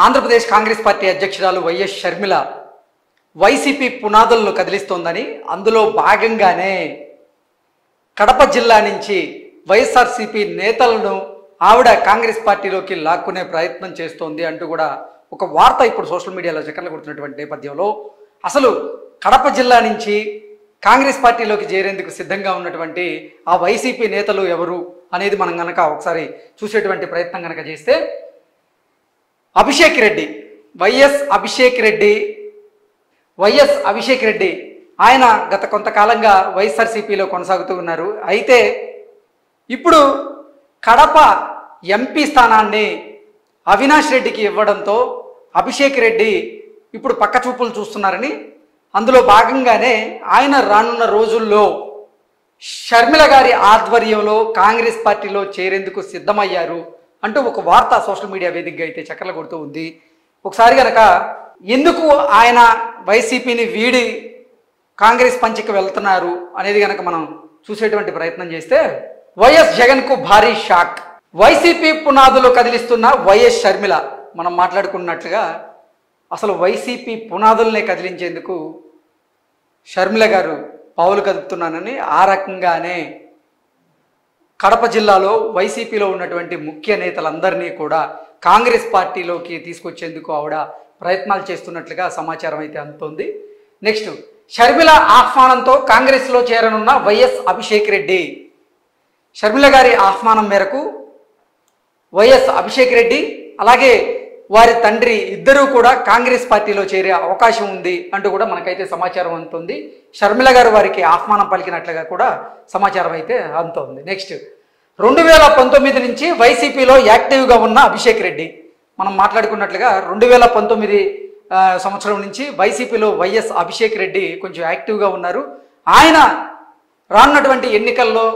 Andhra Pradesh Congress party అధ్యక్షురాలు YS Sharmila YCP పునాదులను కదిలిస్తోందని, అందులో భాగంగానే కడప జిల్లా నుంచి వైఎస్ఆర్సీపీ నేతలను ఆవిడ కాంగ్రెస్ పార్టీలోకి లాక్కునే ప్రయత్నం చేస్తోంది అంటూ కూడా ఒక వార్త ఇప్పుడు సోషల్ మీడియాలో చక్కర్లు కొడుతున్నటువంటి నేపథ్యంలో అసలు కడప జిల్లా నుంచి కాంగ్రెస్ పార్టీలోకి చేరేందుకు సిద్ధంగా ఉన్నటువంటి ఆ వైసీపీ నేతలు ఎవరు అనేది మనం గనక ఒకసారి చూసేటువంటి ప్రయత్నం గనక చేస్తే, అభిషేక్ రెడ్డి, వైఎస్ అభిషేక్ రెడ్డి ఆయన గత కొంతకాలంగా వైఎస్ఆర్సీపీలో కొనసాగుతూ ఉన్నారు. అయితే ఇప్పుడు కడప ఎంపీ స్థానాన్ని అవినాష్ రెడ్డికి ఇవ్వడంతో అభిషేక్ రెడ్డి ఇప్పుడు పక్క చూపులు చూస్తున్నారని, అందులో భాగంగానే ఆయన రానున్న రోజుల్లో షర్మిల గారి ఆధ్వర్యంలో కాంగ్రెస్ పార్టీలో చేరేందుకు సిద్ధమయ్యారు అంటూ ఒక వార్త సోషల్ మీడియా వేదికగా అయితే చక్కర్లు కొడుతూ ఉంది. ఒకసారి కనుక ఎందుకు ఆయన వైసీపీని వీడి కాంగ్రెస్ పంచికి వెళ్తున్నారు అనేది కనుక మనం చూసేటువంటి ప్రయత్నం చేస్తే, వైఎస్ జగన్కు భారీ షాక్. వైసీపీ పునాదులు కదిలిస్తున్న వైఎస్ షర్మిల. మనం మాట్లాడుకున్నట్లుగా అసలు వైసీపీ పునాదులనే కదిలించేందుకు షర్మిల గారు పావులు కదుపుతున్నానని, ఆ రకంగానే కడప జిల్లాలో వైసీపీలో ఉన్నటువంటి ముఖ్య నేతలందరినీ కూడా కాంగ్రెస్ పార్టీలోకి తీసుకొచ్చేందుకు ఆవిడ ప్రయత్నాలు చేస్తున్నట్లుగా సమాచారం అయితే అందుతోంది. నెక్స్ట్, షర్మిల ఆహ్వానంతో కాంగ్రెస్లో చేరనున్న వైఎస్ అభిషేక్ రెడ్డి. షర్మిల గారి ఆహ్వానం మేరకు వైఎస్ అభిషేక్ రెడ్డి అలాగే వారి తండ్రి ఇద్దరూ కూడా కాంగ్రెస్ పార్టీలో చేరే అవకాశం ఉంది అంటూ కూడా మనకైతే సమాచారం అందుతుంది. షర్మిల గారు వారికి ఆహ్వానం పలికినట్లుగా కూడా సమాచారం అయితే అందుతోంది. నెక్స్ట్, 2019 నుంచి వైసీపీలో యాక్టివ్గా ఉన్న అభిషేక్ రెడ్డి. మనం మాట్లాడుకున్నట్లుగా 2019 సంవత్సరం నుంచి వైసీపీలో వైఎస్ అభిషేక్ రెడ్డి కొంచెం యాక్టివ్గా ఉన్నారు. ఆయన రానున్నటువంటి ఎన్నికల్లో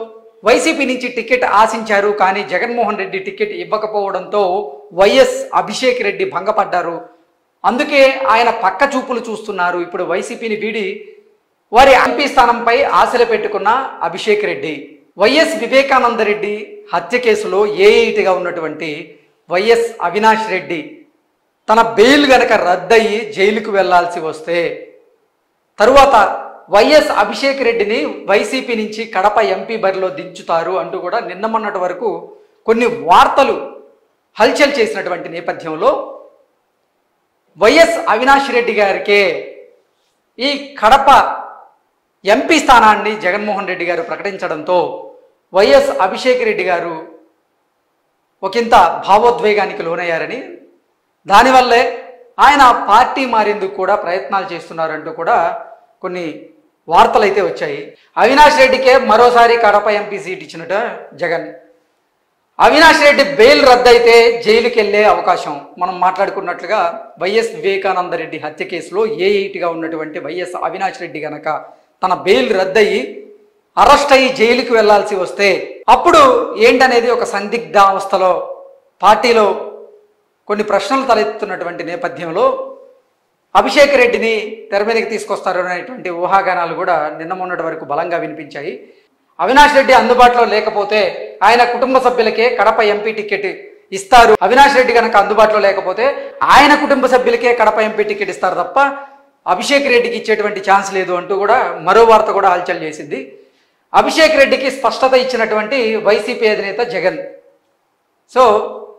వైసీపీ నుంచి టికెట్ ఆశించారు, కానీ జగన్మోహన్ రెడ్డి టికెట్ ఇవ్వకపోవడంతో వైఎస్ అభిషేక్ రెడ్డి భంగపడ్డారు. అందుకే ఆయన పక్క చూపులు చూస్తున్నారు. ఇప్పుడు వైసీపీని వీడి వారి ఎంపీ స్థానంపై ఆశలు పెట్టుకున్న అభిషేక్ రెడ్డి. వైఎస్ వివేకానందరెడ్డి హత్య కేసులో ఏఐటీగా ఉన్నటువంటి వైఎస్ అవినాష్ రెడ్డి తన బెయిల్ గనక రద్దయి జైలుకు వెళ్లాల్సి వస్తే తరువాత వైఎస్ అభిషేక్ రెడ్డిని వైసీపీ నుంచి కడప ఎంపీ బరిలో దించుతారు అంటూ కూడా నిన్న మొన్నటి వరకు కొన్ని వార్తలు హల్చల్ చేసినటువంటి నేపథ్యంలో వైఎస్ అవినాష్ రెడ్డి గారికే ఈ కడప ఎంపీ స్థానాన్ని జగన్మోహన్ రెడ్డి గారు ప్రకటించడంతో వైఎస్ అభిషేక్ రెడ్డి గారు ఒకంత భావోద్వేగానికి లోనయ్యారని, దానివల్లే ఆయన పార్టీ మారేందుకు కూడా ప్రయత్నాలు చేస్తున్నారంటూ కూడా కొన్ని వార్తలు అయితే వచ్చాయి. అవినాష్ రెడ్డికే మరోసారి కడప ఎంపీ సీట్ ఇచ్చినట్టు జగన్. అవినాష్ రెడ్డి బెయిల్ రద్దయితే జైలుకి వెళ్ళే అవకాశం. మనం మాట్లాడుకున్నట్లుగా వైఎస్ వివేకానందరెడ్డి హత్య కేసులో ఏఐటీగా ఉన్నటువంటి వైఎస్ అవినాష్ రెడ్డి గనక తన బెయిల్ రద్దయి అరెస్ట్ అయ్యి జైలుకి వెళ్లాల్సి వస్తే అప్పుడు ఏంటనేది ఒక సందిగ్ధ అవస్థలో పార్టీలో కొన్ని ప్రశ్నలు తలెత్తుతున్నటువంటి నేపథ్యంలో అభిషేక్ రెడ్డిని తెర మీదకి తీసుకొస్తారు అనేటువంటి ఊహాగానాలు కూడా నిన్న మొన్నటి వరకు బలంగా వినిపించాయి. అవినాష్ రెడ్డి అందుబాటులో లేకపోతే ఆయన కుటుంబ సభ్యులకే కడప ఎంపీ టికెట్ ఇస్తారు, అవినాష్ రెడ్డి కనుక అందుబాటులో లేకపోతే ఆయన కుటుంబ సభ్యులకే కడప ఎంపీ టికెట్ ఇస్తారు తప్ప అభిషేక్ రెడ్డికి ఇచ్చేటువంటి ఛాన్స్ లేదు అంటూ కూడా మరో వార్త కూడా హల్చల్ చేసింది. అభిషేక్ రెడ్డికి స్పష్టత ఇచ్చినటువంటి వైసీపీ అధినేత జగన్. సో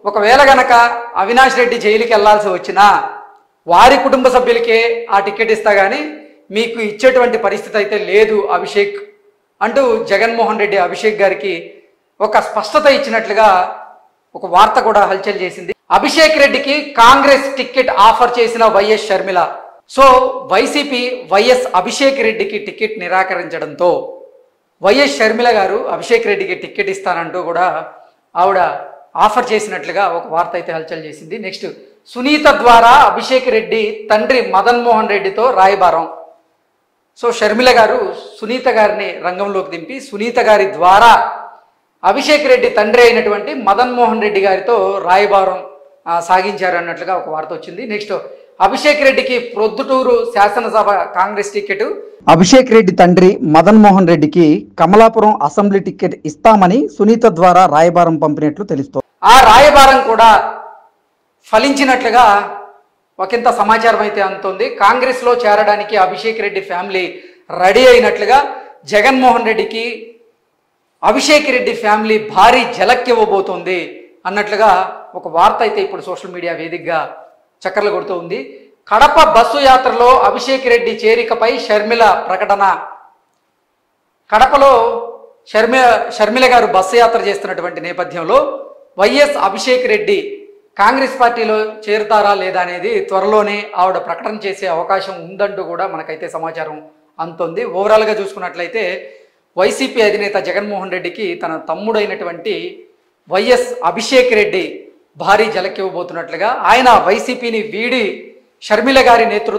ఒకవేళ గనక అవినాష్ రెడ్డి జైలుకి వెళ్లాల్సి వచ్చినా వారి కుటుంబ సభ్యులకే ఆ టికెట్ ఇస్తా కానీ మీకు ఇచ్చేటువంటి పరిస్థితి అయితే లేదు అభిషేక్ అంటూ జగన్మోహన్ రెడ్డి అభిషేక్ గారికి ఒక స్పష్టత ఇచ్చినట్లుగా ఒక వార్త కూడా హల్చల్ చేసింది. అభిషేక్ రెడ్డికి కాంగ్రెస్ టికెట్ ఆఫర్ చేసిన YS Sharmila. So YCP YS Abhishek రెడ్డికి టికెట్ నిరాకరించడంతో వైఎస్ షర్మిల గారు అభిషేక్ రెడ్డికి టికెట్ ఇస్తానంటూ కూడా ఆవిడ ఆఫర్ చేసినట్లుగా ఒక వార్త అయితే హల్చల్ చేసింది. నెక్స్ట్, సునీత ద్వారా అభిషేక్ రెడ్డి తండ్రి మదన్ మోహన్ రెడ్డితో రాయబారం. సో షర్మిల గారు సునీత గారిని రంగంలోకి దింపి సునీత గారి ద్వారా అభిషేక్ రెడ్డి తండ్రి అయినటువంటి మదన్ మోహన్ రెడ్డి గారితో రాయబారం సాగించారు అన్నట్లుగా ఒక వార్త వచ్చింది. నెక్స్ట్, అభిషేక్ రెడ్డికి ప్రొద్దుటూరు శాసనసభ కాంగ్రెస్ టికెట్. అభిషేక్ రెడ్డి తండ్రి మదన్ మోహన్ రెడ్డికి కమలాపురం అసెంబ్లీ టికెట్ ఇస్తామని సునీత ద్వారా రాయబారం పంపినట్లు తెలుస్తోంది. ఆ రాయబారం కూడా ఫలించినట్లుగా ఒకంత సమాచారం అయితే అందుతోంది. కాంగ్రెస్లో చేరడానికి అభిషేక్ రెడ్డి ఫ్యామిలీ రెడీ అయినట్లుగా జగన్మోహన్ రెడ్డికి అభిషేక్ రెడ్డి ఫ్యామిలీ భారీ ఇవ్వబోతోంది అన్నట్లుగా ఒక వార్త అయితే ఇప్పుడు సోషల్ మీడియా వేదికగా చక్కర్లు కొడుతూ ఉంది. కడప బస్సు యాత్రలో అభిషేక్ రెడ్డి చేరికపై షర్మిల ప్రకటన. కడపలో షర్మిల గారు బస్సు యాత్ర చేస్తున్నటువంటి నేపథ్యంలో వైఎస్ అభిషేక్ రెడ్డి కాంగ్రెస్ పార్టీలో చేరుతారా లేదా అనేది త్వరలోనే ఆవిడ ప్రకటన చేసే అవకాశం ఉందంటూ కూడా మనకైతే సమాచారం అందుతుంది. ఓవరాల్గా చూసుకున్నట్లయితే వైసీపీ అధినేత జగన్మోహన్ రెడ్డికి తన తమ్ముడైనటువంటి వైఎస్ అభిషేక్ రెడ్డి భారీ ఇవ్వబోతున్నట్లుగా, ఆయన వైసీపీని వీడి షర్మిల గారి నేతృత్వం